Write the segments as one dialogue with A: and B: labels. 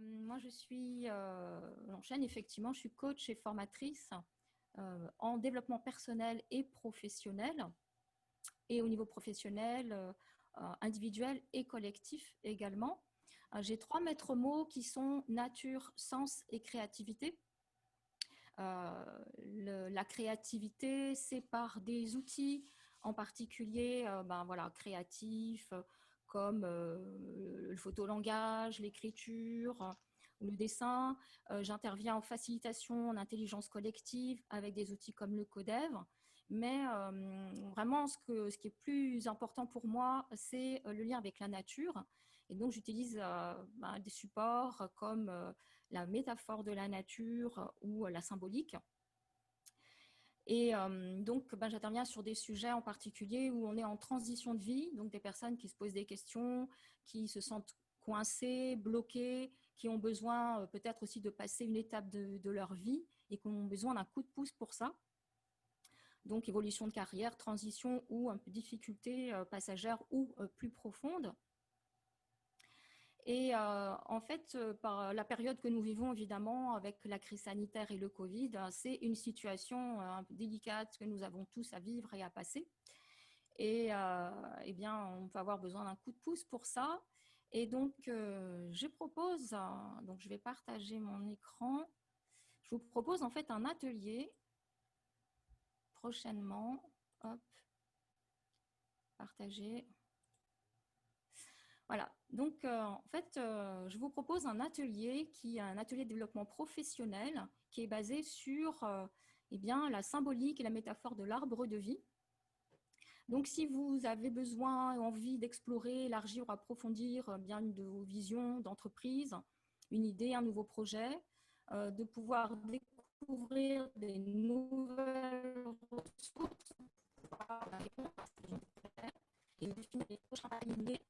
A: Moi, j'enchaîne effectivement, je suis coach et formatrice en développement personnel et professionnel, et au niveau professionnel, individuel et collectif également. J'ai 3 maîtres mots qui sont nature, sens et créativité. La créativité, c'est par des outils en particulier créatifs, comme le photolangage, l'écriture ou le dessin. J'interviens en facilitation en intelligence collective avec des outils comme le Codev. Mais vraiment, ce qui est plus important pour moi, c'est le lien avec la nature. Et donc, j'utilise des supports comme la métaphore de la nature ou la symbolique. Et donc, j'interviens sur des sujets en particulier où on est en transition de vie, donc des personnes qui se posent des questions, qui se sentent coincées, bloquées, qui ont besoin peut-être aussi de passer une étape de leur vie et qui ont besoin d'un coup de pouce pour ça. Donc, évolution de carrière, transition ou un peu difficulté passagère ou plus profonde. Et en fait, par la période que nous vivons, évidemment, avec la crise sanitaire et le Covid, c'est une situation un peu délicate que nous avons tous à vivre et à passer. Et eh bien, on peut avoir besoin d'un coup de pouce pour ça. Et donc, je propose, donc je vais partager mon écran. Je vous propose en fait un atelier prochainement. Hop, partager. Voilà, donc en fait, je vous propose un atelier qui est un atelier de développement professionnel qui est basé sur eh bien, la symbolique et la métaphore de l'arbre de vie. Donc, si vous avez besoin, envie d'explorer, élargir ou approfondir bien une de vos visions d'entreprise, une idée, un nouveau projet, de pouvoir découvrir des nouvelles ressources, et définir les prochains paliers,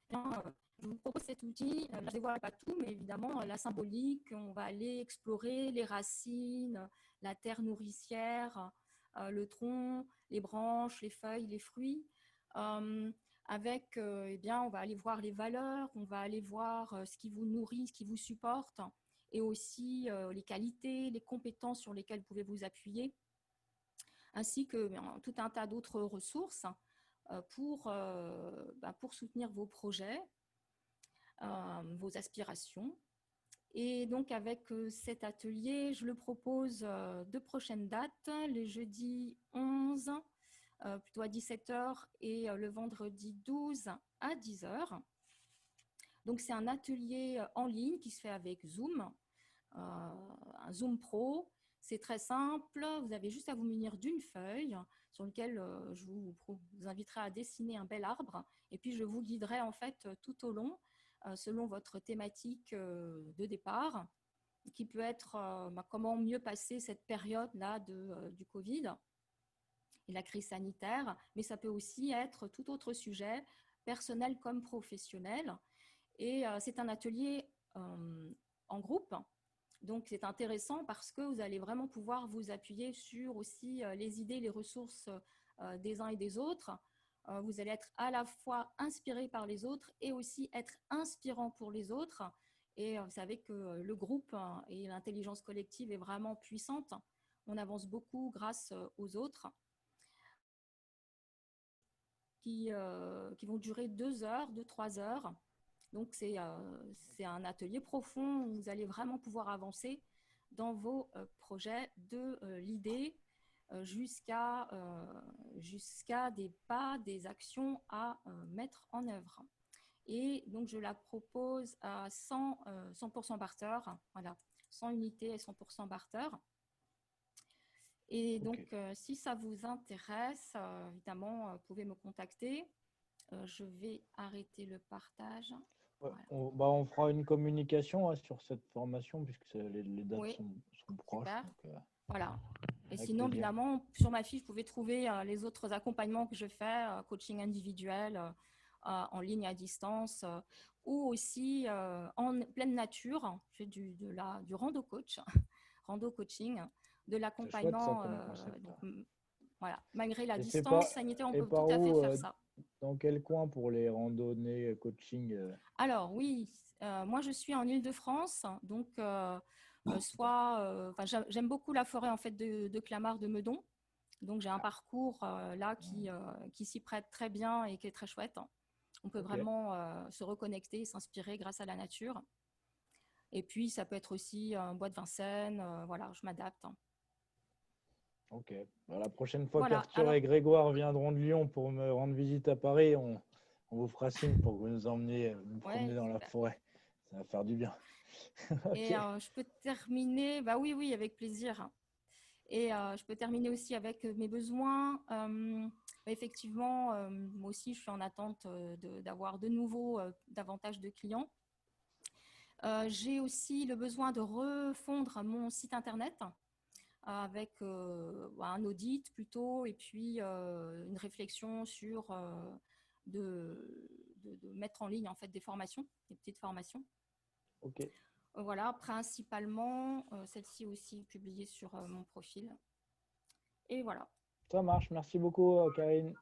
A: je vous propose cet outil. Je ne dévoile pas tout, mais évidemment, la symbolique, on va aller explorer les racines, la terre nourricière, le tronc, les branches, les feuilles, les fruits. Avec, eh bien, on va aller voir les valeurs, on va aller voir ce qui vous nourrit, ce qui vous supporte, et aussi les qualités, les compétences sur lesquelles vous pouvez vous appuyer, ainsi que tout un tas d'autres ressources pour soutenir vos projets, vos aspirations. Et donc, avec cet atelier, je le propose de prochaines dates, le jeudi 11, plutôt à 17h, et le vendredi 12 à 10h. Donc, c'est un atelier en ligne qui se fait avec Zoom, un Zoom Pro. C'est très simple, vous avez juste à vous munir d'une feuille sur laquelle je vous inviterai à dessiner un bel arbre, et puis je vous guiderai en fait tout au long selon votre thématique de départ, qui peut être comment mieux passer cette période-là du Covid et la crise sanitaire, mais ça peut aussi être tout autre sujet, personnel comme professionnel. Et c'est un atelier en groupe. Donc, c'est intéressant parce que vous allez vraiment pouvoir vous appuyer sur aussi les idées, les ressources des uns et des autres. Vous allez être à la fois inspiré par les autres et aussi être inspirant pour les autres. Et vous savez que le groupe et l'intelligence collective est vraiment puissante. On avance beaucoup grâce aux autres, qui vont durer 2 heures, 2-3 heures. Donc, c'est un atelier profond où vous allez vraiment pouvoir avancer dans vos projets de l'idée jusqu'à des pas, des actions à mettre en œuvre. Et donc, je la propose à 100% barter, voilà, 100 unités et 100% barter. Et donc, si ça vous intéresse, évidemment, vous pouvez me contacter. Je vais arrêter le partage.
B: Ouais,
A: Voilà.
B: on fera une communication sur cette formation puisque les dates
A: Oui,
B: sont proches.
A: super.
B: Donc,
A: Voilà. Et
B: avec
A: sinon,
B: plaisir.
A: évidemment, sur ma fiche, vous pouvez trouver les autres accompagnements que je fais, coaching individuel, en ligne à distance, ou aussi en pleine nature. Je fais du rando coach, rando coaching, de
B: C'est chouette ça
A: l'accompagnement.
B: comme concept.
A: Voilà. Malgré la
B: Et
A: distance sanitaire, on
B: et
A: peut tout
B: par
A: à fait
B: où
A: faire ça.
B: dans quel coin pour les randonnées coaching
A: Alors oui, moi je suis en Île-de-France, donc j'aime beaucoup la forêt en fait de Clamart de Meudon. Donc j'ai un parcours là qui s'y prête très bien et qui est très chouette. On peut
B: Ok,
A: vraiment se reconnecter et s'inspirer grâce à la nature. Et puis ça peut être aussi un bois de Vincennes, voilà, je m'adapte.
B: ok. Bah, la prochaine fois
A: Voilà,
B: qu'Arthur
A: alors
B: et Grégoire viendront de Lyon pour me rendre visite à Paris, on vous fera signe pour que vous nous emmeniez nous promener
A: ouais,
B: dans la
A: super.
B: forêt. Ça va faire du bien. Ok,
A: Et je peux terminer, bah oui, oui, avec plaisir. Et je peux terminer aussi avec mes besoins. Effectivement, moi aussi, je suis en attente d'avoir de nouveau davantage de clients. J'ai aussi le besoin de refondre mon site internet avec un audit plutôt et puis une réflexion sur de mettre en ligne en fait des formations, des petites formations.
B: ok.
A: Voilà, principalement celle-ci aussi publiée sur mon profil. Et voilà.
B: Ça marche. Merci beaucoup, Karine.